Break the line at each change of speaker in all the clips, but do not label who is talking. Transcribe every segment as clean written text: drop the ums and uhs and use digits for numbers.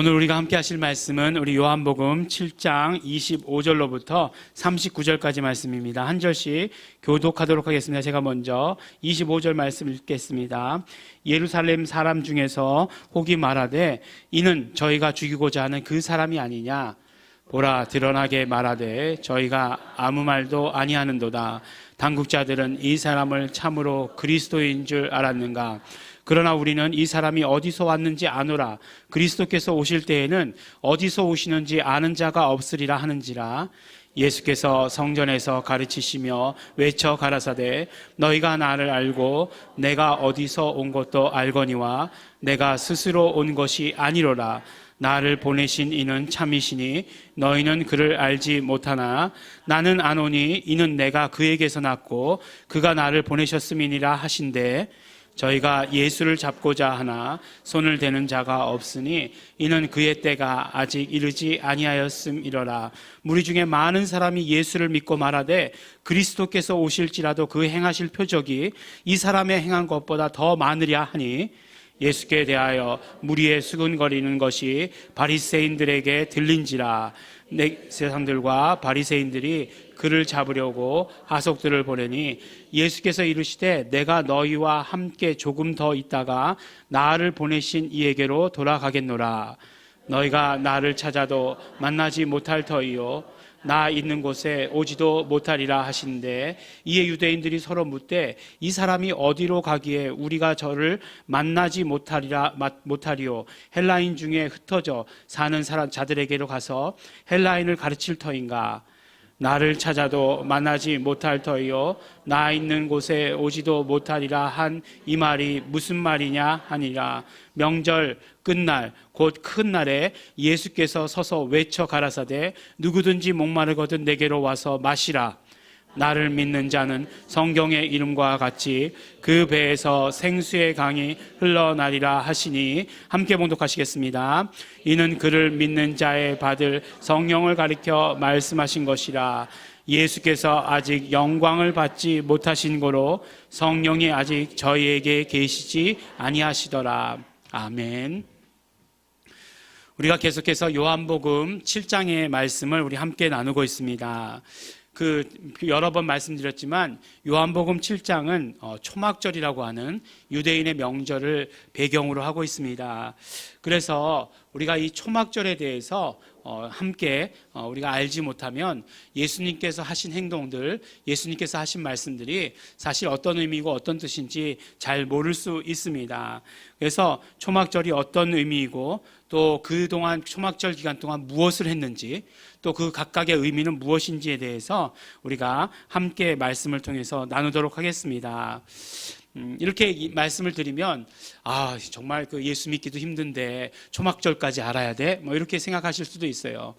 오늘 우리가 함께 하실 말씀은 우리 요한복음 7장 25절로부터 39절까지 말씀입니다. 한 절씩 교독하도록 하겠습니다. 제가 먼저 25절 말씀 읽겠습니다. 예루살렘 사람 중에서 혹이 말하되 이는 저희가 죽이고자 하는 그 사람이 아니냐. 보라, 드러나게 말하되 저희가 아무 말도 아니하는도다. 당국자들은 이 사람을 참으로 그리스도인 줄 알았는가. 그러나 우리는 이 사람이 어디서 왔는지 아노라. 그리스도께서 오실 때에는 어디서 오시는지 아는 자가 없으리라 하는지라. 예수께서 성전에서 가르치시며 외쳐 가라사대 너희가 나를 알고 내가 어디서 온 것도 알거니와 내가 스스로 온 것이 아니로라. 나를 보내신 이는 참이시니 너희는 그를 알지 못하나 나는 아노니 이는 내가 그에게서 났고 그가 나를 보내셨음이니라 하신대. 저희가 예수를 잡고자 하나 손을 대는 자가 없으니 이는 그의 때가 아직 이르지 아니하였음이로라. 무리 중에 많은 사람이 예수를 믿고 말하되 그리스도께서 오실지라도 그 행하실 표적이 이 사람의 행한 것보다 더 많으랴 하니 예수께 대하여 무리에 수군거리는 것이 바리새인들에게 들린지라. 세상들과 바리새인들이 그를 잡으려고 하속들을 보내니 예수께서 이르시되 내가 너희와 함께 조금 더 있다가 나를 보내신 이에게로 돌아가겠노라. 너희가 나를 찾아도 만나지 못할 터이요 나 있는 곳에 오지도 못하리라 하신대. 이에 유대인들이 서로 묻되 이 사람이 어디로 가기에 우리가 저를 만나지 못하리요. 헬라인 중에 흩어져 사는 자들에게로 가서 헬라인을 가르칠 터인가. 나를 찾아도 만나지 못할 터이요 나 있는 곳에 오지도 못하리라 한 이 말이 무슨 말이냐 하니라. 명절 끝날 곧 큰 날에 예수께서 서서 외쳐 가라사대 누구든지 목마르거든 내게로 와서 마시라. 나를 믿는 자는 성경의 이름과 같이 그 배에서 생수의 강이 흘러나리라 하시니 함께 봉독하시겠습니다. 이는 그를 믿는 자의 받을 성령을 가리켜 말씀하신 것이라. 예수께서 아직 영광을 받지 못하신 고로 성령이 아직 저희에게 계시지 아니하시더라. 아멘. 우리가 계속해서 요한복음 7장의 말씀을 우리 함께 나누고 있습니다. 여러 번 말씀드렸지만 요한복음 7장은 초막절이라고 하는 유대인의 명절을 배경으로 하고 있습니다. 그래서 우리가 이 초막절에 대해서 함께 우리가 알지 못하면 예수님께서 하신 행동들, 예수님께서 하신 말씀들이 사실 어떤 의미고 어떤 뜻인지 잘 모를 수 있습니다. 그래서 초막절이 어떤 의미이고 또 그동안 초막절 기간 동안 무엇을 했는지 또 그 각각의 의미는 무엇인지에 대해서 우리가 함께 말씀을 통해서 나누도록 하겠습니다. 이렇게 말씀을 드리면 정말 예수 믿기도 힘든데 초막절까지 알아야 돼? 이렇게 생각하실 수도 있어요.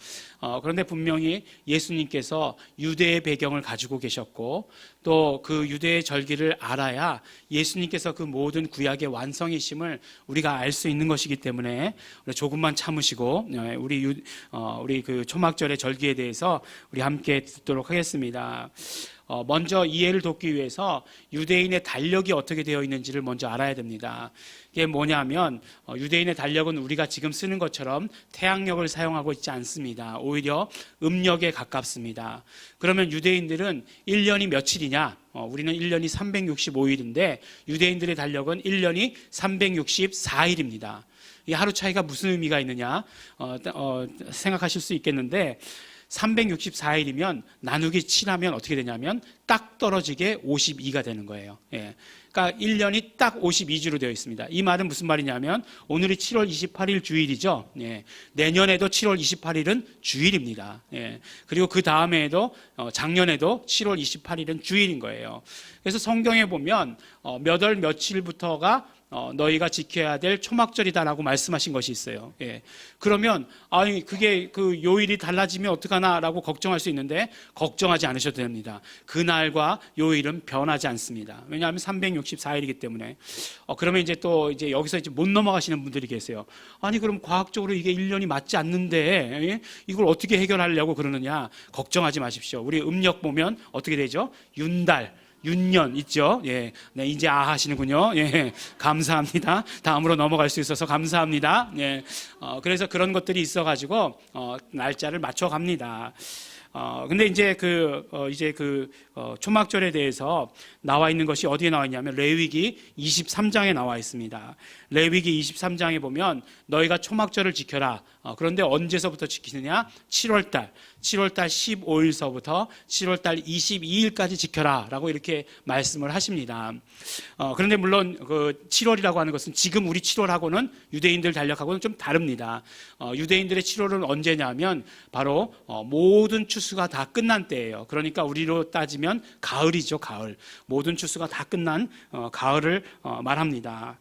그런데 분명히 예수님께서 유대의 배경을 가지고 계셨고 또 그 유대의 절기를 알아야 예수님께서 그 모든 구약의 완성이심을 우리가 알 수 있는 것이기 때문에 조금만 참으시고 우리 그 초막절의 절기에 대해서 우리 함께 듣도록 하겠습니다. 먼저 이해를 돕기 위해서 유대인의 달력이 어떻게 되어 있는지를 먼저 알아야 됩니다. 이게 뭐냐면 유대인의 달력은 우리가 지금 쓰는 것처럼 태양력을 사용하고 있지 않습니다. 오히려 음력에 가깝습니다. 그러면 유대인들은 1년이 며칠이냐? 우리는 1년이 365일인데 유대인들의 달력은 1년이 364일입니다. 이 하루 차이가 무슨 의미가 있느냐 생각하실 수 있겠는데 364일이면 나누기 7하면 어떻게 되냐면 딱 떨어지게 52가 되는 거예요. 그러니까 1년이 딱 52주로 되어 있습니다. 이 말은 무슨 말이냐면 오늘이 7월 28일 주일이죠. 내년에도 7월 28일은 주일입니다. 그리고 그 다음에도 작년에도 7월 28일은 주일인 거예요. 그래서 성경에 보면 몇 월 며칠부터가 너희가 지켜야 될 초막절이다라고 말씀하신 것이 있어요. 그러면 그게 그 요일이 달라지면 어떡하나라고 걱정할 수 있는데 걱정하지 않으셔도 됩니다. 그날과 요일은 변하지 않습니다. 왜냐하면 364일이기 때문에. 그러면 이제 여기서 못 넘어가시는 분들이 계세요. 그럼 과학적으로 이게 1년이 맞지 않는데 이걸 어떻게 해결하려고 그러느냐? 걱정하지 마십시오. 우리 음력 보면 어떻게 되죠? 윤달. 윤년 있죠. 예, 네, 이제 하시는군요. 예, 감사합니다. 다음으로 넘어갈 수 있어서 감사합니다. 예, 그래서 그런 것들이 있어가지고 날짜를 맞춰갑니다. 근데 이제 초막절에 대해서 나와 있는 것이 어디에 나와 있냐면 레위기 23장에 나와 있습니다. 레위기 23장에 보면 너희가 초막절을 지켜라. 그런데 언제서부터 지키느냐? 7월달 15일서부터 7월달 22일까지 지켜라 라고 이렇게 말씀을 하십니다. 그런데 물론 그 7월이라고 하는 것은 지금 우리 7월하고는 유대인들 달력하고는 좀 다릅니다. 유대인들의 7월은 언제냐면 바로 모든 추수가 다 끝난 때예요. 그러니까 우리로 따지면 가을이죠. 가을. 모든 추수가 다 끝난 가을을 말합니다.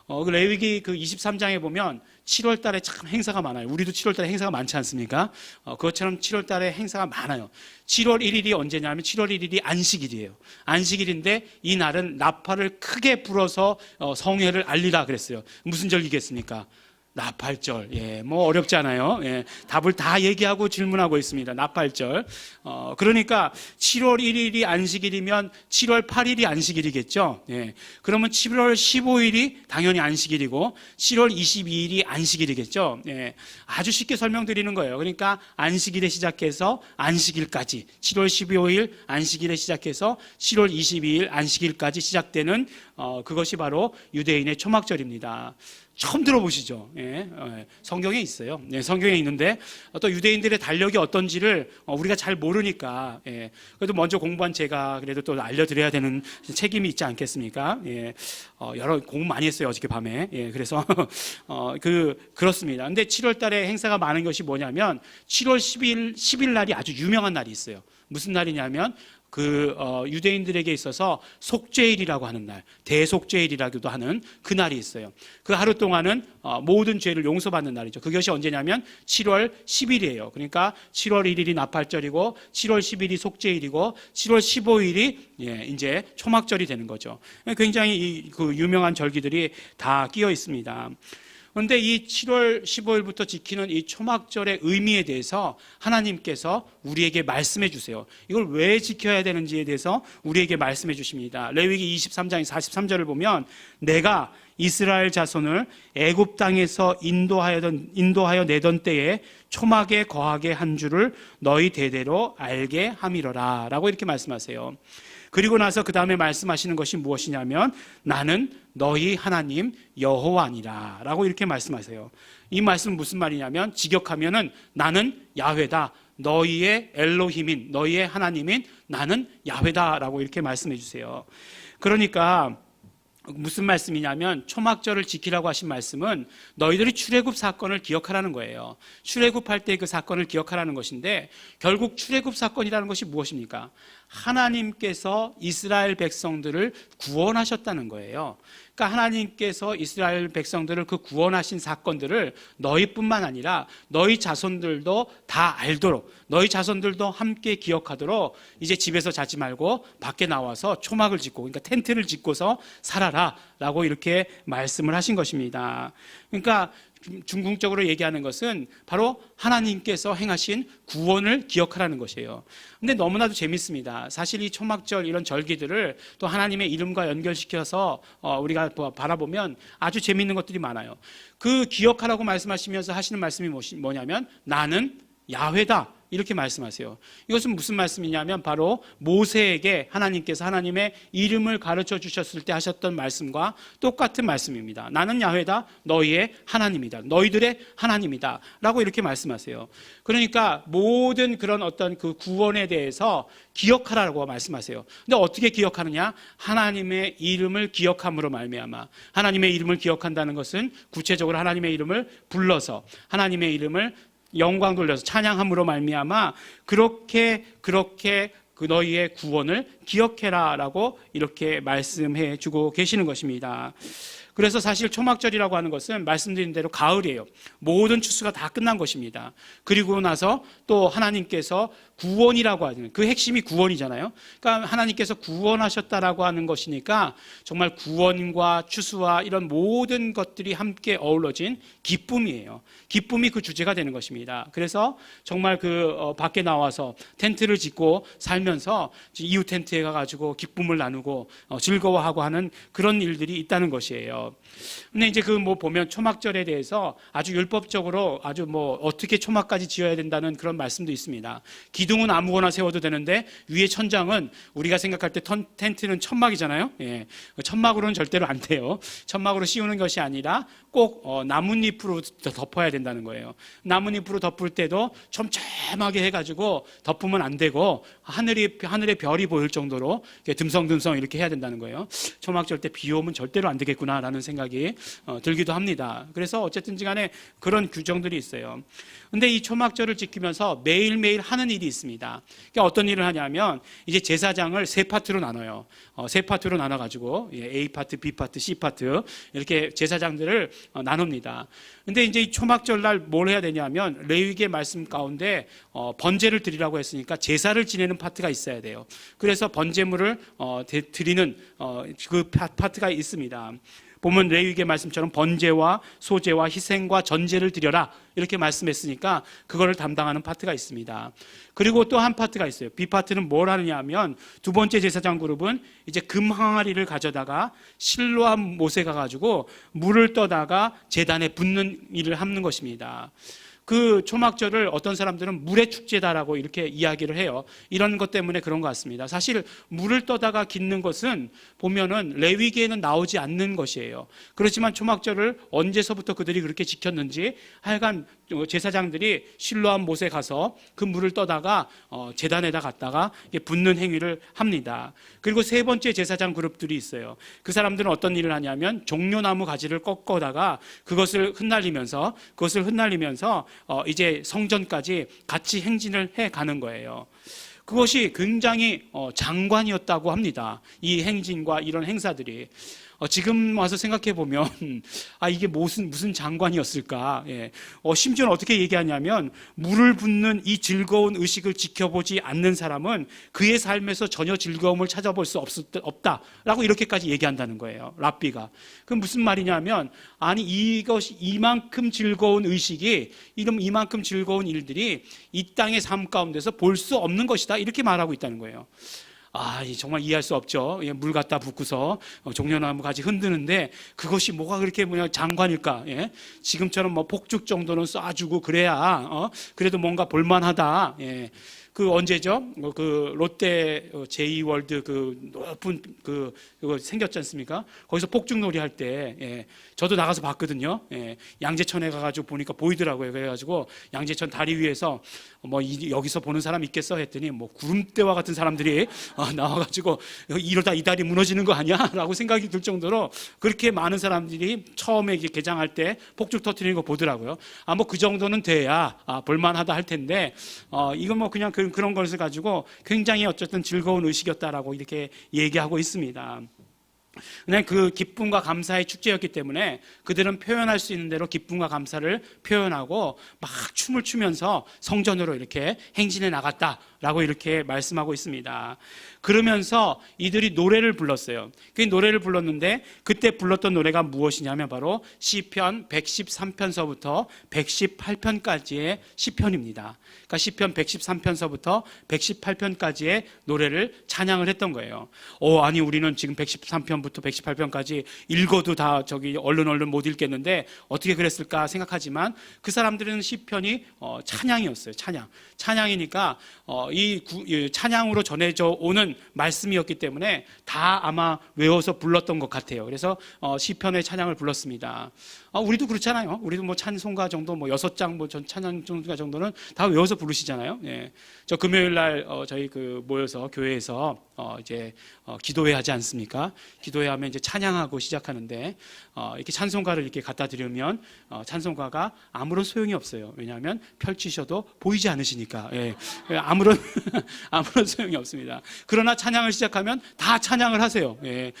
그 레위기 그 23장에 보면 7월 달에 참 행사가 많아요. 우리도 7월 달에 행사가 많지 않습니까? 그것처럼 7월 달에 행사가 많아요. 7월 1일이 언제냐면 7월 1일이 안식일이에요. 안식일인데 이 날은 나팔을 크게 불어서 성회를 알리라 그랬어요. 무슨 절기겠습니까? 나팔절. 예, 뭐 어렵지 않아요. 예, 답을 다 얘기하고 질문하고 있습니다. 나팔절. 그러니까 7월 1일이 안식일이면 7월 8일이 안식일이겠죠. 예, 그러면 7월 15일이 당연히 안식일이고 7월 22일이 안식일이겠죠. 예, 아주 쉽게 설명드리는 거예요. 그러니까 안식일에 시작해서 안식일까지 7월 15일 안식일에 시작해서 7월 22일 안식일까지 시작되는 그것이 바로 유대인의 초막절입니다. 처음 들어보시죠? 예, 성경에 있어요. 예, 성경에 있는데 또 유대인들의 달력이 어떤지를 우리가 잘 모르니까 그래도 먼저 공부한 제가 그래도 또 알려드려야 되는 책임이 있지 않겠습니까? 예, 여러 공부 많이 했어요 어저께 밤에. 예, 그래서 그렇습니다. 근데 7월 달에 행사가 많은 것이 뭐냐면 7월 10일 날이 아주 유명한 날이 있어요. 무슨 날이냐면 유대인들에게 있어서 속죄일이라고 하는 날, 대속죄일이라고도 하는 그 날이 있어요. 그 하루 동안은 모든 죄를 용서받는 날이죠. 그것이 언제냐면 7월 10일이에요. 그러니까 7월 1일이 나팔절이고 7월 10일이 속죄일이고 7월 15일이 이제 초막절이 되는 거죠. 굉장히 그 유명한 절기들이 다 끼어 있습니다. 그런데 이 7월 15일부터 지키는 이 초막절의 의미에 대해서 하나님께서 우리에게 말씀해 주세요. 이걸 왜 지켜야 되는지에 대해서 우리에게 말씀해 주십니다. 레위기 23장 43절을 보면 내가 이스라엘 자손을 애굽 땅에서 인도하여 내던 때에 초막에 거하게 한 줄을 너희 대대로 알게 함이러라 라고 이렇게 말씀하세요. 그리고 나서 그 다음에 말씀하시는 것이 무엇이냐면 나는 너희 하나님 여호와니라 라고 이렇게 말씀하세요. 이 말씀은 무슨 말이냐면 직역하면은 나는 야훼다, 너희의 엘로힘인 너희의 하나님인 나는 야훼다 라고 이렇게 말씀해 주세요. 그러니까 무슨 말씀이냐면 초막절을 지키라고 하신 말씀은 너희들이 출애굽 사건을 기억하라는 거예요. 출애굽할 때 그 사건을 기억하라는 것인데 결국 출애굽 사건이라는 것이 무엇입니까? 하나님께서 이스라엘 백성들을 구원하셨다는 거예요. 그러니까 하나님께서 이스라엘 백성들을 그 구원하신 사건들을 너희뿐만 아니라 너희 자손들도 다 알도록, 너희 자손들도 함께 기억하도록 이제 집에서 자지 말고 밖에 나와서 초막을 짓고, 그러니까 텐트를 짓고서 살아라 라고 이렇게 말씀을 하신 것입니다. 그러니까 중궁적으로 얘기하는 것은 바로 하나님께서 행하신 구원을 기억하라는 것이에요. 근데 너무나도 재밌습니다. 사실 이 초막절 이런 절기들을 또 하나님의 이름과 연결시켜서 우리가 바라보면 아주 재밌는 것들이 많아요. 그 기억하라고 말씀하시면서 하시는 말씀이 뭐냐면 나는 야훼다 이렇게 말씀하세요. 이것은 무슨 말씀이냐면 바로 모세에게 하나님께서 하나님의 이름을 가르쳐 주셨을 때 하셨던 말씀과 똑같은 말씀입니다. 나는 야훼다, 너희의 하나님이다, 너희들의 하나님이다 라고 이렇게 말씀하세요. 그러니까 모든 그런 어떤 그 구원에 대해서 기억하라고 말씀하세요. 근데 어떻게 기억하느냐? 하나님의 이름을 기억함으로 말미암아. 하나님의 이름을 기억한다는 것은 구체적으로 하나님의 이름을 불러서 하나님의 이름을 영광 돌려서 찬양함으로 말미암아 그렇게 그 너희의 구원을 기억해라라고 이렇게 말씀해 주고 계시는 것입니다. 그래서 사실 초막절이라고 하는 것은 말씀드린 대로 가을이에요. 모든 추수가 다 끝난 것입니다. 그리고 나서 또 하나님께서 구원이라고 하는, 그 핵심이 구원이잖아요. 그러니까 하나님께서 구원하셨다라고 하는 것이니까 정말 구원과 추수와 이런 모든 것들이 함께 어우러진 기쁨이에요. 기쁨이 그 주제가 되는 것입니다. 그래서 정말 밖에 나와서 텐트를 짓고 살면서 이웃 텐트에 가가지고 기쁨을 나누고 즐거워하고 하는 그런 일들이 있다는 것이에요. 근데 이제 보면 초막절에 대해서 아주 율법적으로 아주 어떻게 초막까지 지어야 된다는 그런 말씀도 있습니다. 기둥은 아무거나 세워도 되는데 위에 천장은 우리가 생각할 때 텐트는 천막이잖아요. 예. 천막으로는 절대로 안 돼요. 천막으로 씌우는 것이 아니라 꼭 나뭇잎으로 덮어야 된다는 거예요. 나뭇잎으로 덮을 때도 촘촘하게 해가지고 덮으면 안 되고 하늘에 별이 보일 정도로 듬성듬성 이렇게 해야 된다는 거예요. 초막절 때 비 오면 절대로 안 되겠구나라는 생각이 들기도 합니다. 그래서 어쨌든 간에 그런 규정들이 있어요. 근데 이 초막절을 지키면서 매일매일 하는 일이 있습니다. 그러니까 어떤 일을 하냐면 이제 제사장을 세 파트로 나눠요. 세 파트로 나눠가지고 A 파트, B 파트, C 파트 이렇게 제사장들을 나눕니다. 근데 이제 이 초막절 날 뭘 해야 되냐면 레위기의 말씀 가운데 번제를 드리라고 했으니까 제사를 지내는 파트가 있어야 돼요. 그래서 번제물을 드리는 그 파트가 있습니다. 보면 레위기의 말씀처럼 번제와 소제와 희생과 전제를 드려라 이렇게 말씀했으니까 그거를 담당하는 파트가 있습니다. 그리고 또 한 파트가 있어요. B 파트는 뭘 하느냐 하면 두 번째 제사장 그룹은 이제 금 항아리를 가져다가 실로암 못에 가가지고 물을 떠다가 제단에 붓는 일을 하는 것입니다. 그 초막절을 어떤 사람들은 물의 축제다라고 이렇게 이야기를 해요. 이런 것 때문에 그런 것 같습니다. 사실 물을 떠다가 깃는 것은 보면은 레위기에는 나오지 않는 것이에요. 그렇지만 초막절을 언제서부터 그들이 그렇게 지켰는지 하여간 제사장들이 실로암 못에 가서 그 물을 떠다가 제단에다 갖다가 붓는 행위를 합니다. 그리고 세 번째 제사장 그룹들이 있어요. 그 사람들은 어떤 일을 하냐면 종려나무 가지를 꺾어다가 그것을 흩날리면서 이제 성전까지 같이 행진을 해 가는 거예요. 그것이 굉장히 장관이었다고 합니다. 이 행진과 이런 행사들이. 지금 와서 생각해 보면 이게 무슨 장관이었을까. 예. 심지어는 어떻게 얘기하냐면 물을 붓는 이 즐거운 의식을 지켜보지 않는 사람은 그의 삶에서 전혀 즐거움을 찾아볼 수 없다라고 이렇게까지 얘기한다는 거예요. 랍비가. 그럼 무슨 말이냐면 이만큼 즐거운 의식이 이만큼 즐거운 일들이 이 땅의 삶 가운데서 볼 수 없는 것이다 이렇게 말하고 있다는 거예요. 정말 이해할 수 없죠. 물 갖다 붓고서 종려나무 가지 흔드는데 그것이 뭐가 그렇게 장관일까? 예? 지금처럼 폭죽 정도는 쏴주고 그래야 그래도 뭔가 볼만하다. 예. 그 언제죠? 그 롯데 제2월드 그 높은 그거 생겼지 않습니까? 거기서 폭죽놀이 할 때 저도 나가서 봤거든요. 양재천에 가가지고 보니까 보이더라고요. 그래가지고 양재천 다리 위에서 여기서 보는 사람 있겠어 했더니 구름대와 같은 사람들이 나와가지고 이러다 이 다리 무너지는 거 아니야?라고 생각이 들 정도로 그렇게 많은 사람들이 처음에 개장할 때 폭죽 터뜨리는 거 보더라고요. 그 정도는 돼야 볼만하다 할 텐데 이건 그냥 그런 것을 가지고 굉장히 어쨌든 즐거운 의식이었다라고 이렇게 얘기하고 있습니다. 그냥 그 기쁨과 감사의 축제였기 때문에 그들은 표현할 수 있는 대로 기쁨과 감사를 표현하고 막 춤을 추면서 성전으로 이렇게 행진해 나갔다라고 이렇게 말씀하고 있습니다. 그러면서 이들이 노래를 불렀어요. 그 노래를 불렀는데 그때 불렀던 노래가 무엇이냐면 바로 시편 113편서부터 118편까지의 시편입니다. 그러니까 시편 113편서부터 118편까지의 노래를 찬양을 했던 거예요. 아니 우리는 지금 113편부터 118편까지 읽어도 다 얼른 못 읽겠는데 어떻게 그랬을까 생각하지만 그 사람들은 시편이 찬양이었어요. 찬양이니까 이 찬양으로 전해져 오는 말씀이었기 때문에 다 아마 외워서 불렀던 것 같아요. 그래서 시편의 찬양을 불렀습니다. 우리도 그렇잖아요. 우리도 찬송가 정도 6장 찬양가 정도는 다 외워서 부르시잖아요. 예. 저 금요일 날 저희 모여서 교회에서 이제 기도회 하지 않습니까? 기도회 기도회하면 이제 찬양하고 시작하는데 이렇게 찬송가를 이렇게 갖다 드리면 찬송가가 아무런 소용이 없어요. 왜냐하면 펼치셔도 보이지 않으시니까. 예. 아무런 소용이 없습니다. 그러나 찬양을 시작하면 다 찬양을 하세요. 예.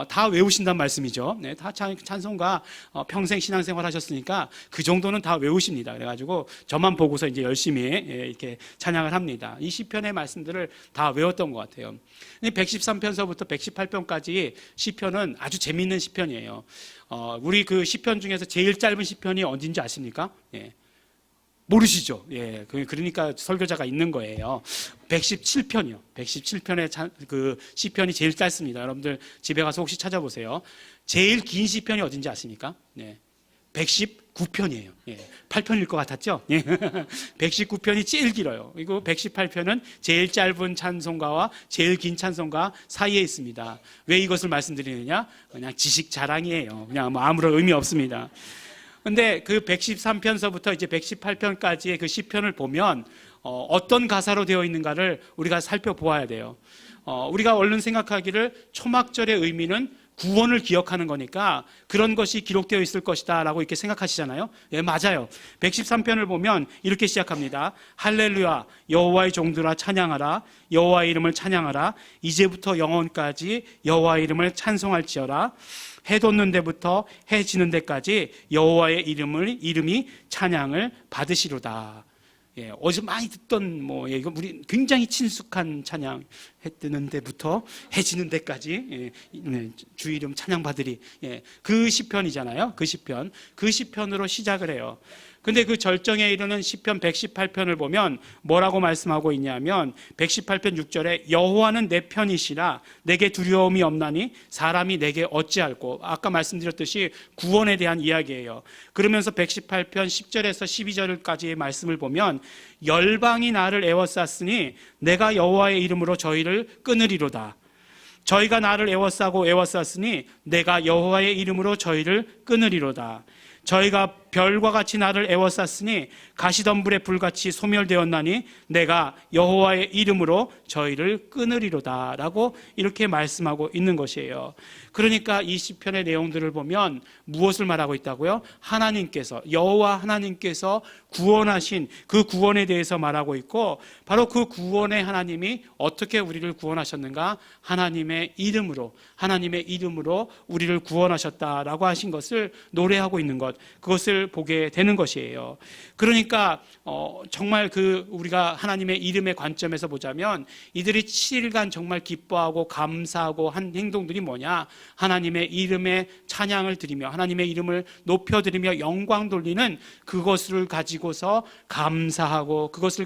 다 외우신단 말씀이죠. 네, 다 찬송가 평생 신앙생활 하셨으니까 그 정도는 다 외우십니다. 그래가지고 저만 보고서 이제 열심히 이렇게 찬양을 합니다. 이 시편의 말씀들을 다 외웠던 것 같아요. 113편서부터 118편까지 시편은 아주 재미있는 시편이에요. 우리 그 시편 중에서 제일 짧은 시편이 어딘지 아십니까? 예. 모르시죠? 예. 그러니까 설교자가 있는 거예요. 117편이요. 117편의 그 시편이 제일 짧습니다. 여러분들 집에 가서 혹시 찾아보세요. 제일 긴 시편이 어딘지 아십니까? 네. 119편이에요. 예. 8편일 것 같았죠? 예. 119편이 제일 길어요. 그리고 118편은 제일 짧은 찬송가와 제일 긴 찬송가 사이에 있습니다. 왜 이것을 말씀드리느냐? 그냥 지식 자랑이에요. 그냥 뭐 아무런 의미 없습니다. 근데 그 113편서부터 이제 118편까지의 그 시편을 보면 어떤 가사로 되어 있는가를 우리가 살펴보아야 돼요. 우리가 얼른 생각하기를 초막절의 의미는 구원을 기억하는 거니까 그런 것이 기록되어 있을 것이다 라고 이렇게 생각하시잖아요. 예, 맞아요. 113편을 보면 이렇게 시작합니다. 할렐루야, 여호와의 종들아 찬양하라. 여호와의 이름을 찬양하라. 이제부터 영원까지 여호와의 이름을 찬송할지어라. 해 돋는 데부터 해 지는 데까지 여호와의 이름이 찬양을 받으시로다. 예, 어제 많이 듣던 이거 우리 굉장히 친숙한 찬양. 해 뜨는 데부터 해 지는 데까지 주 이름 찬양 받으리. 예, 그 시편이잖아요. 그 시편으로 시작을 해요. 근데 그 절정에 이르는 시편 118편을 보면 뭐라고 말씀하고 있냐면 118편 6절에 여호와는 내 편이시라 내게 두려움이 없나니 사람이 내게 어찌할꼬. 아까 말씀드렸듯이 구원에 대한 이야기예요. 그러면서 118편 10절에서 12절까지의 말씀을 보면 열방이 나를 애워쌌으니 내가 여호와의 이름으로 저희를 끊으리로다. 저희가 나를 애워쌌으니 내가 여호와의 이름으로 저희를 끊으리로다. 저희가 별과 같이 나를 애워쌌으니 가시덤불의 불같이 소멸되었나니 내가 여호와의 이름으로 저희를 끊으리로다 라고 이렇게 말씀하고 있는 것이에요. 그러니까 이 시편의 내용들을 보면 무엇을 말하고 있다고요? 하나님께서, 여호와 하나님께서 구원하신 그 구원에 대해서 말하고 있고, 바로 그 구원의 하나님이 어떻게 우리를 구원하셨는가? 하나님의 이름으로 우리를 구원하셨다라고 하신 것을 노래하고 있는 것, 그것을 보게 되는 것이에요. 그러니까 정말 우리가 하나님의 이름의 관점에서 보자면 이들이 7일간 정말 기뻐하고 감사하고 한 행동들이 뭐냐? 하나님의 이름에 찬양을 드리며 하나님의 이름을 높여드리며 영광 돌리는 그것을 가지고서 감사하고 그것을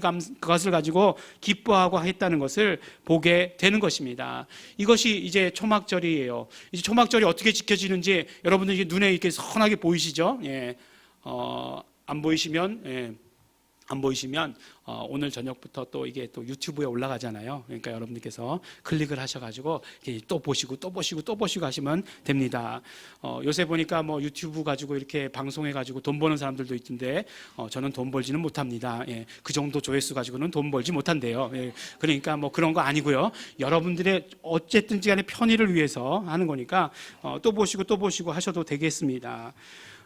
가지고 기뻐하고 했다는 것을 보게 되는 것입니다. 이것이 이제 초막절이에요. 이제 초막절이 어떻게 지켜지는지 여러분들이 눈에 이렇게 선하게 보이시죠? 예. 안 보이시면 오늘 저녁부터 또 이게 또 유튜브에 올라가잖아요. 그러니까 여러분들께서 클릭을 하셔가지고 또 보시고 하시면 됩니다. 요새 보니까 유튜브 가지고 이렇게 방송해가지고 돈 버는 사람들도 있던데 저는 돈 벌지는 못합니다. 예, 그 정도 조회수 가지고는 돈 벌지 못한대요. 예, 그러니까 그런 거 아니고요. 여러분들의 어쨌든지 간에 편의를 위해서 하는 거니까 또 보시고 하셔도 되겠습니다.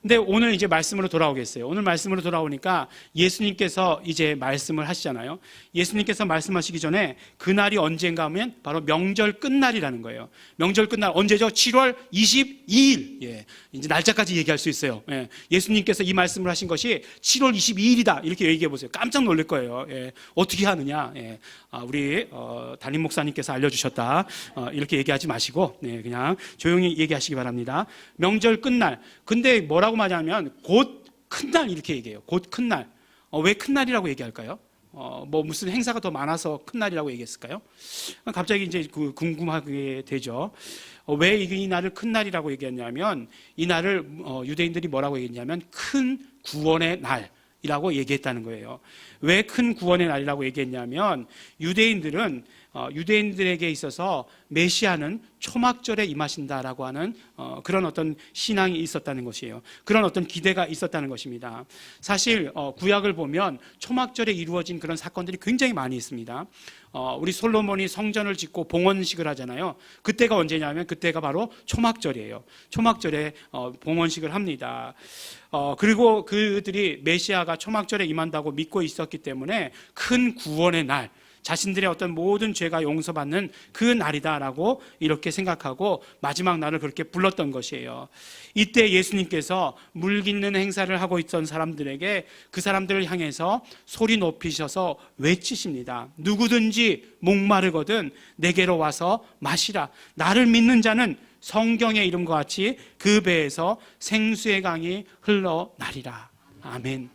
근데 오늘 이제 말씀으로 돌아오겠어요. 오늘 말씀으로 돌아오니까 예수님께서 이제 말씀을 하시잖아요. 예수님께서 말씀하시기 전에 그날이 언젠가 하면 바로 명절 끝날이라는 거예요. 명절 끝날 언제죠? 7월 22일. 예. 이제 날짜까지 얘기할 수 있어요. 예. 예수님께서 이 말씀을 하신 것이 7월 22일이다. 이렇게 얘기해 보세요. 깜짝 놀랄 거예요. 예. 어떻게 하느냐? 예. 우리 담임 목사님께서 알려주셨다. 이렇게 얘기하지 마시고 그냥 조용히 얘기하시기 바랍니다. 명절 끝날. 근데 뭐라고 말하냐면 곧 큰날 이렇게 얘기해요. 곧 큰날. 왜 큰날이라고 얘기할까요? 무슨 행사가 더 많아서 큰날이라고 얘기했을까요? 갑자기 이제 궁금하게 되죠. 왜 이 날을 큰날이라고 얘기했냐면 이 날을 유대인들이 뭐라고 얘기했냐면 큰 구원의 날이라고 얘기했다는 거예요. 왜 큰 구원의 날이라고 얘기했냐면 유대인들은 유대인들에게 있어서 메시아는 초막절에 임하신다라고 하는 그런 어떤 신앙이 있었다는 것이에요. 그런 어떤 기대가 있었다는 것입니다. 사실 구약을 보면 초막절에 이루어진 그런 사건들이 굉장히 많이 있습니다. 우리 솔로몬이 성전을 짓고 봉헌식을 하잖아요. 그때가 언제냐면 그때가 바로 초막절이에요. 초막절에 봉헌식을 합니다. 그리고 그들이 메시아가 초막절에 임한다고 믿고 있었기 때문에 큰 구원의 날, 자신들의 어떤 모든 죄가 용서받는 그 날이다라고 이렇게 생각하고 마지막 날을 그렇게 불렀던 것이에요. 이때 예수님께서 물 깃는 행사를 하고 있던 사람들에게 그 사람들을 향해서 소리 높이셔서 외치십니다. 누구든지 목마르거든 내게로 와서 마시라. 나를 믿는 자는 성경의 이름과 같이 그 배에서 생수의 강이 흘러나리라. 아멘.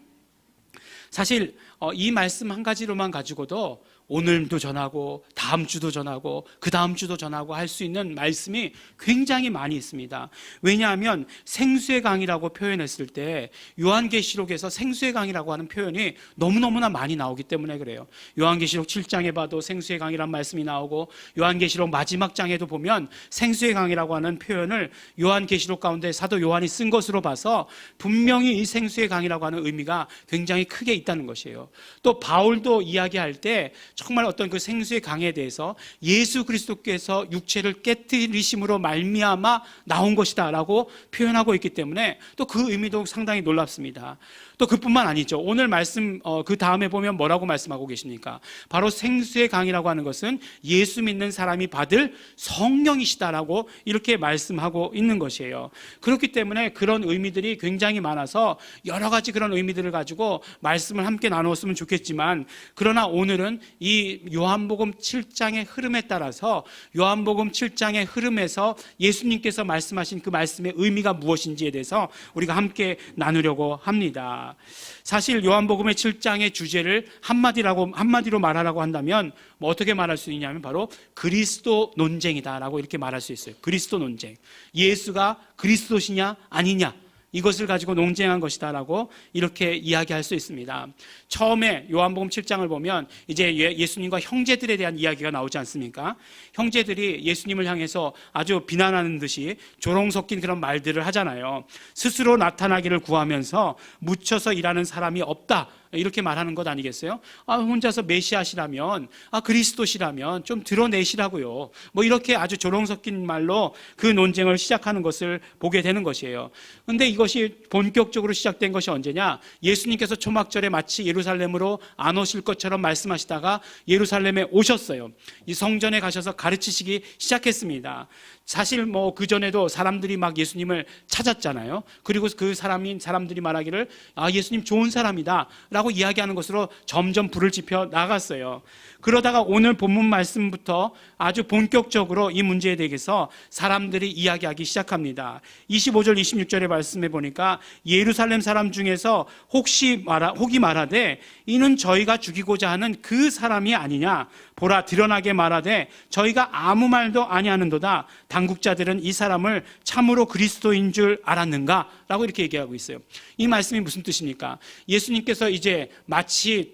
사실 이 말씀 한 가지로만 가지고도 오늘도 전하고 다음 주도 전하고 그 다음 주도 전하고 할 수 있는 말씀이 굉장히 많이 있습니다. 왜냐하면 생수의 강이라고 표현했을 때 요한계시록에서 생수의 강이라고 하는 표현이 너무너무나 많이 나오기 때문에 그래요. 요한계시록 7장에 봐도 생수의 강이란 말씀이 나오고 요한계시록 마지막 장에도 보면 생수의 강이라고 하는 표현을 요한계시록 가운데 사도 요한이 쓴 것으로 봐서 분명히 이 생수의 강이라고 하는 의미가 굉장히 크게 있다는 것이에요. 또 바울도 이야기할 때 정말 어떤 그 생수의 강에 대해서 예수 그리스도께서 육체를 깨뜨리심으로 말미암아 나온 것이다 라고 표현하고 있기 때문에 또 그 의미도 상당히 놀랍습니다. 또 그뿐만 아니죠. 오늘 말씀 그 다음에 보면 뭐라고 말씀하고 계십니까? 바로 생수의 강이라고 하는 것은 예수 믿는 사람이 받을 성령이시다라고 이렇게 말씀하고 있는 것이에요. 그렇기 때문에 그런 의미들이 굉장히 많아서 여러 가지 그런 의미들을 가지고 말씀을 함께 나누었으면 좋겠지만, 그러나 오늘은 이 요한복음 7장의 흐름에 따라서 요한복음 7장의 흐름에서 예수님께서 말씀하신 그 말씀의 의미가 무엇인지에 대해서 우리가 함께 나누려고 합니다. 사실 요한복음의 7장의 주제를 한마디로 말하라고 한다면 어떻게 말할 수 있냐면 바로 그리스도 논쟁이다라고 이렇게 말할 수 있어요. 그리스도 논쟁. 예수가 그리스도시냐 아니냐, 이것을 가지고 논쟁한 것이다라고 이렇게 이야기할 수 있습니다. 처음에 요한복음 7장을 보면 이제 예수님과 형제들에 대한 이야기가 나오지 않습니까? 형제들이 예수님을 향해서 아주 비난하는 듯이 조롱 섞인 그런 말들을 하잖아요. 스스로 나타나기를 구하면서 묻혀서 일하는 사람이 없다, 이렇게 말하는 것 아니겠어요? 혼자서 메시아시라면, 그리스도시라면 좀 드러내시라고요. 뭐 이렇게 아주 조롱 섞인 말로 그 논쟁을 시작하는 것을 보게 되는 것이에요. 그런데 이것이 본격적으로 시작된 것이 언제냐? 예수님께서 초막절에 마치 예루살렘으로 안 오실 것처럼 말씀하시다가 예루살렘에 오셨어요. 이 성전에 가셔서 가르치시기 시작했습니다. 사실 뭐 그전에도 사람들이 막 예수님을 찾았잖아요. 그리고 그 사람들이 말하기를 예수님 좋은 사람이다 라고 이야기하는 것으로 점점 불을 지펴 나갔어요. 그러다가 오늘 본문 말씀부터 아주 본격적으로 이 문제에 대해서 사람들이 이야기하기 시작합니다. 25절 26절의 말씀에 보니까 예루살렘 사람 중에서 혹이 말하되 이는 저희가 죽이고자 하는 그 사람이 아니냐, 보라 드러나게 말하되 저희가 아무 말도 아니하는도다. 당국자들은 이 사람을 참으로 그리스도인 줄 알았는가? 라고 이렇게 얘기하고 있어요. 이 말씀이 무슨 뜻입니까? 예수님께서 이제 마치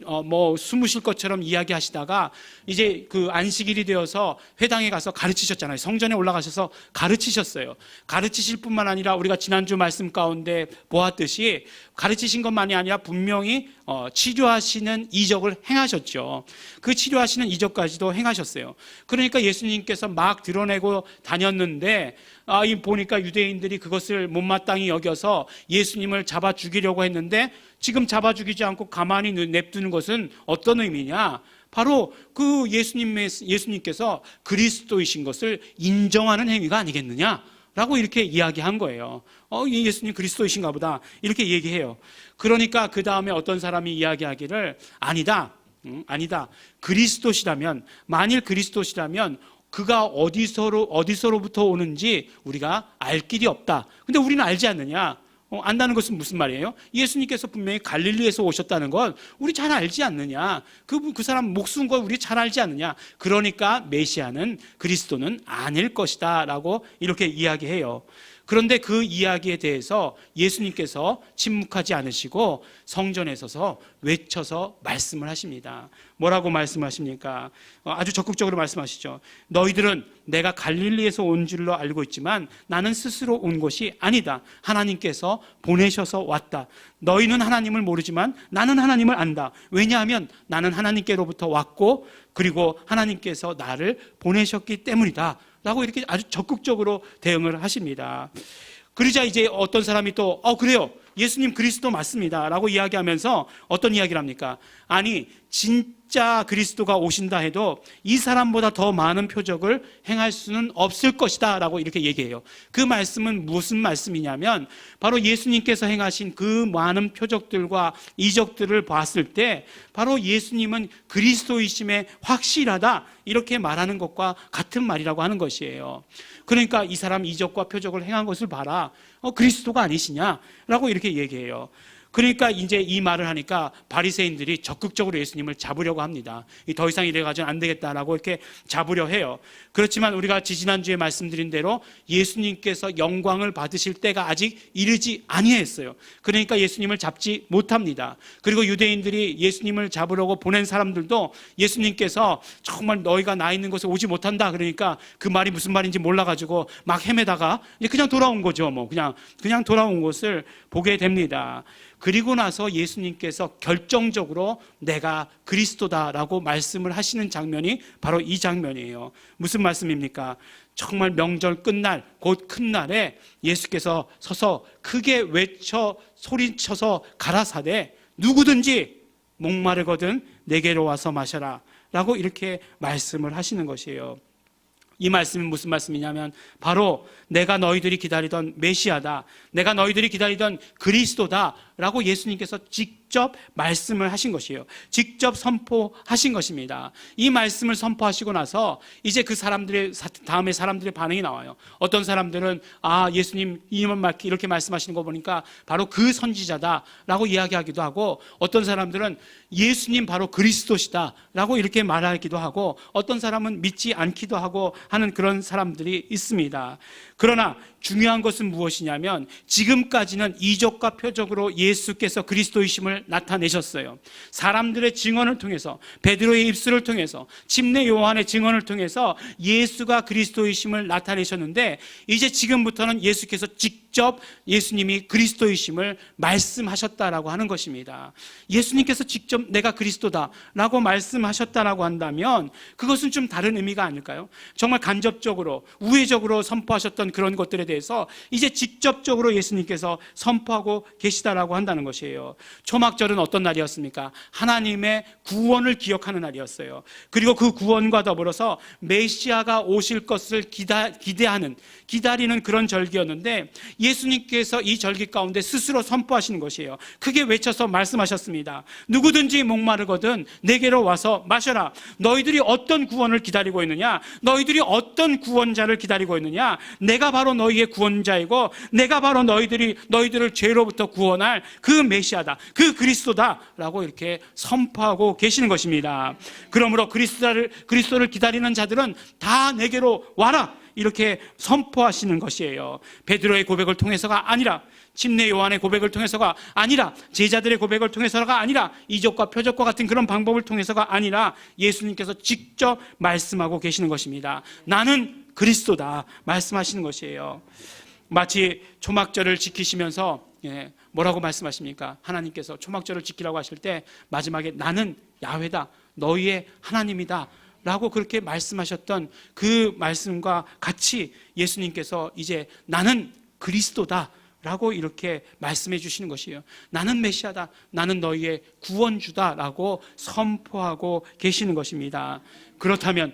숨으실 것처럼 이야기하시다가 이제 그 안식일이 되어서 회당에 가서 가르치셨잖아요. 성전에 올라가셔서 가르치셨어요. 가르치실 뿐만 아니라 우리가 지난주 말씀 가운데 보았듯이 가르치신 것만이 아니라 분명히 치료하시는 이적을 행하셨죠. 그 치료하시는 이적까지도 행하셨어요. 그러니까 예수님께서 막 드러내고 다녔는데 보니까 유대인들이 그것을 못마땅히 여겨서 예수님을 잡아 죽이려고 했는데, 지금 잡아 죽이지 않고 가만히 냅두는 것은 어떤 의미냐? 바로 그 예수님께서 그리스도이신 것을 인정하는 행위가 아니겠느냐? 라고 이렇게 이야기한 거예요. 예수님 그리스도이신가 보다, 이렇게 얘기해요. 그러니까 그 다음에 어떤 사람이 이야기하기를 아니다. 그리스도시라면, 만일 그리스도시라면 그가 어디서로부터 오는지 우리가 알 길이 없다. 근데 우리는 알지 않느냐? 안다는 것은 무슨 말이에요? 예수님께서 분명히 갈릴리에서 오셨다는 건 우리 잘 알지 않느냐? 그 사람 목숨 걸 우리 잘 알지 않느냐? 그러니까 메시아는, 그리스도는 아닐 것이다 라고 이렇게 이야기해요. 그런데 그 이야기에 대해서 예수님께서 침묵하지 않으시고 성전에 서서 외쳐서 말씀을 하십니다. 뭐라고 말씀하십니까? 아주 적극적으로 말씀하시죠. 너희들은 내가 갈릴리에서 온 줄로 알고 있지만 나는 스스로 온 것이 아니다. 하나님께서 보내셔서 왔다. 너희는 하나님을 모르지만 나는 하나님을 안다. 왜냐하면 나는 하나님께로부터 왔고 그리고 하나님께서 나를 보내셨기 때문이다. 라고 이렇게 아주 적극적으로 대응을 하십니다. 그러자 이제 어떤 사람이 또 그래요. 예수님 그리스도 맞습니다. 라고 이야기하면서 어떤 이야기를 합니까? 아니 진짜 그리스도가 오신다 해도 이 사람보다 더 많은 표적을 행할 수는 없을 것이다 라고 이렇게 얘기해요. 그 말씀은 무슨 말씀이냐면 바로 예수님께서 행하신 그 많은 표적들과 이적들을 봤을 때 바로 예수님은 그리스도이심에 확실하다 이렇게 말하는 것과 같은 말이라고 하는 것이에요. 그러니까 이 사람 이적과 표적을 행한 것을 봐라. 그리스도가 아니시냐라고 이렇게 얘기해요. 그러니까 이제 이 말을 하니까 바리새인들이 적극적으로 예수님을 잡으려고 합니다. 더 이상 이래가지고는 안 되겠다라고 이렇게 잡으려 해요. 그렇지만 우리가 지지난주에 말씀드린 대로 예수님께서 영광을 받으실 때가 아직 이르지 아니했어요. 그러니까 예수님을 잡지 못합니다. 그리고 유대인들이 예수님을 잡으려고 보낸 사람들도 예수님께서 정말 너희가 나 있는 곳에 오지 못한다 그러니까 그 말이 무슨 말인지 몰라가지고 막 헤매다가 그냥 돌아온 거죠. 그냥 돌아온 것을 보게 됩니다. 그리고 나서 예수님께서 결정적으로 내가 그리스도다라고 말씀을 하시는 장면이 바로 이 장면이에요. 무슨 말씀입니까? 정말 명절 끝날 곧 큰 날에 예수께서 서서 크게 외쳐 소리쳐서 가라사대 누구든지 목마르거든 내게로 와서 마셔라 라고 이렇게 말씀을 하시는 것이에요. 이 말씀은 무슨 말씀이냐면 바로 내가 너희들이 기다리던 메시아다, 내가 너희들이 기다리던 그리스도다 라고 예수님께서 직접 말씀을 하신 것이에요. 직접 선포하신 것입니다. 이 말씀을 선포하시고 나서 이제 그 사람들의 다음에 사람들의 반응이 나와요. 어떤 사람들은 예수님 이렇게 말씀하시는 거 보니까 바로 그 선지자다 라고 이야기하기도 하고, 어떤 사람들은 예수님 바로 그리스도시다 라고 이렇게 말하기도 하고, 어떤 사람은 믿지 않기도 하고 하는 그런 사람들이 있습니다. 그러나 중요한 것은 무엇이냐면 지금까지는 이적과 표적으로 예수께서 그리스도이심을 나타내셨어요. 사람들의 증언을 통해서, 베드로의 입술을 통해서, 침례 요한의 증언을 통해서 예수가 그리스도이심을 나타내셨는데, 이제 지금부터는 예수께서 직접 예수님이 그리스도이심을 말씀하셨다라고 하는 것입니다. 예수님께서 직접 내가 그리스도다라고 말씀하셨다라고 한다면 그것은 좀 다른 의미가 아닐까요? 정말 간접적으로 우회적으로 선포하셨던 그런 것들에 대해서 이제 직접적으로 예수님께서 선포하고 계시다라고 한다는 것이에요. 초막절은 어떤 날이었습니까? 하나님의 구원을 기억하는 날이었어요. 그리고 그 구원과 더불어서 메시아가 오실 것을 기다리는 그런 절기였는데, 예수님께서 이 절기 가운데 스스로 선포하시는 것이에요. 크게 외쳐서 말씀하셨습니다. 누구든지 목마르거든 내게로 와서 마셔라. 너희들이 어떤 구원을 기다리고 있느냐? 너희들이 어떤 구원자를 기다리고 있느냐? 내가 바로 너희의 구원자이고 내가 바로 너희들을 죄로부터 구원할 그 메시아다, 그 그리스도다 라고 이렇게 선포하고 계시는 것입니다. 그러므로 그리스도를 기다리는 자들은 다 내게로 와라 이렇게 선포하시는 것이에요. 베드로의 고백을 통해서가 아니라, 침례 요한의 고백을 통해서가 아니라, 제자들의 고백을 통해서가 아니라, 이적과 표적과 같은 그런 방법을 통해서가 아니라 예수님께서 직접 말씀하고 계시는 것입니다. 나는 그리스도다 말씀하시는 것이에요. 마치 초막절을 지키시면서 뭐라고 말씀하십니까? 하나님께서 초막절을 지키라고 하실 때 마지막에 나는 야훼다, 너희의 하나님이다 라고 그렇게 말씀하셨던 그 말씀과 같이 예수님께서 이제 나는 그리스도다 라고 이렇게 말씀해 주시는 것이에요. 나는 메시아다, 나는 너희의 구원주다 라고 선포하고 계시는 것입니다. 그렇다면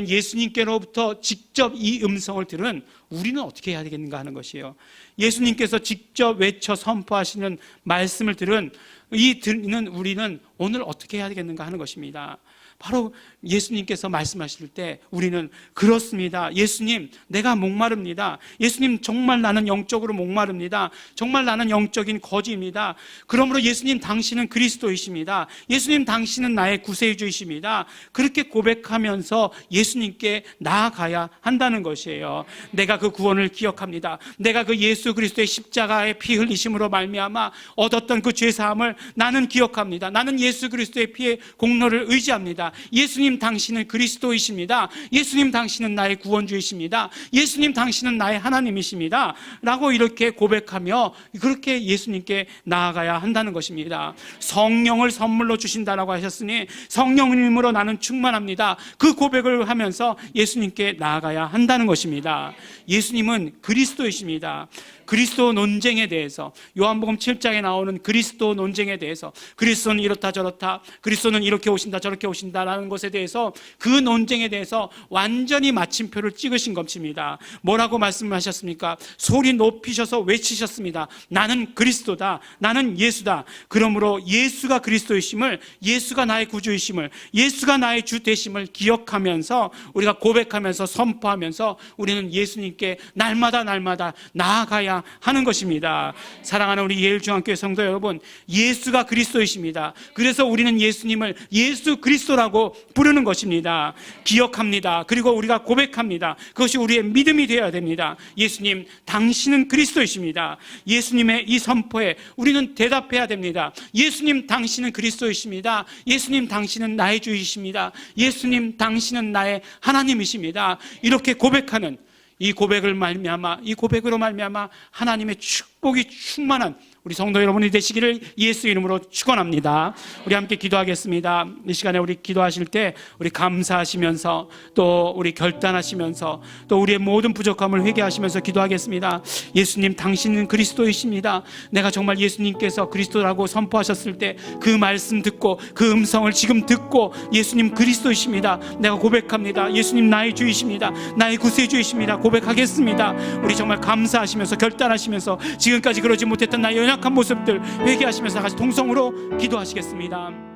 예수님께로부터 직접 이 음성을 들은 우리는 어떻게 해야 되겠는가 하는 것이에요. 예수님께서 직접 외쳐 선포하시는 말씀을 들은 우리는 오늘 어떻게 해야 되겠는가 하는 것입니다. 바로 예수님께서 말씀하실 때 우리는 그렇습니다. 예수님, 내가 목마릅니다. 예수님, 정말 나는 영적으로 목마릅니다. 정말 나는 영적인 거지입니다. 그러므로 예수님, 당신은 그리스도이십니다. 예수님, 당신은 나의 구세주이십니다. 그렇게 고백하면서 예수님께 나아가야 한다는 것이에요. 내가 그 구원을 기억합니다. 내가 그 예수 그리스도의 십자가의 피 흘리심으로 말미암아 얻었던 그 죄사함을 나는 기억합니다. 나는 예수 그리스도의 피의 공로를 의지합니다. 예수님 당신은 그리스도이십니다. 예수님 당신은 나의 구원주이십니다. 예수님 당신은 나의 하나님이십니다. 라고 이렇게 고백하며 그렇게 예수님께 나아가야 한다는 것입니다. 성령을 선물로 주신다라고 하셨으니 성령님으로 나는 충만합니다. 그 고백을 하면서 예수님께 나아가야 한다는 것입니다. 예수님은 그리스도이십니다. 그리스도 논쟁에 대해서, 요한복음 7장에 나오는 그리스도 논쟁에 대해서, 그리스도는 이렇다 저렇다, 그리스도는 이렇게 오신다 저렇게 오신다라는 것에 대해서, 그 논쟁에 대해서 완전히 마침표를 찍으신 것입니다. 뭐라고 말씀하셨습니까? 소리 높이셔서 외치셨습니다. 나는 그리스도다, 나는 예수다. 그러므로 예수가 그리스도이심을, 예수가 나의 구주이심을, 예수가 나의 주 되심을 기억하면서 우리가 고백하면서 선포하면서 우리는 예수님께 날마다 나아가야 하는 것입니다. 사랑하는 우리 예일중앙교회 성도 여러분, 예수가 그리스도이십니다. 그래서 우리는 예수님을 예수 그리스도라고 부르는 것입니다. 기억합니다. 그리고 우리가 고백합니다. 그것이 우리의 믿음이 되어야 됩니다. 예수님 당신은 그리스도이십니다. 예수님의 이 선포에 우리는 대답해야 됩니다. 예수님 당신은 그리스도이십니다. 예수님 당신은 나의 주이십니다. 예수님 당신은 나의 하나님이십니다. 이렇게 고백하는 이 고백으로 말미암아 하나님의 축복이 충만한 우리 성도 여러분이 되시기를 예수 이름으로 축원합니다. 우리 함께 기도하겠습니다. 이 시간에 우리 기도하실 때 우리 감사하시면서 또 우리 결단하시면서 또 우리의 모든 부족함을 회개하시면서 기도하겠습니다. 예수님 당신은 그리스도이십니다. 내가 정말 예수님께서 그리스도라고 선포하셨을 때 그 말씀 듣고 그 음성을 지금 듣고 예수님 그리스도이십니다. 내가 고백합니다. 예수님 나의 주이십니다. 나의 구세주이십니다. 고백하겠습니다. 우리 정말 감사하시면서 결단하시면서 지금까지 그러지 못했던 나의 연약한 모습들 회개하시면서 같이 동성으로 기도하시겠습니다.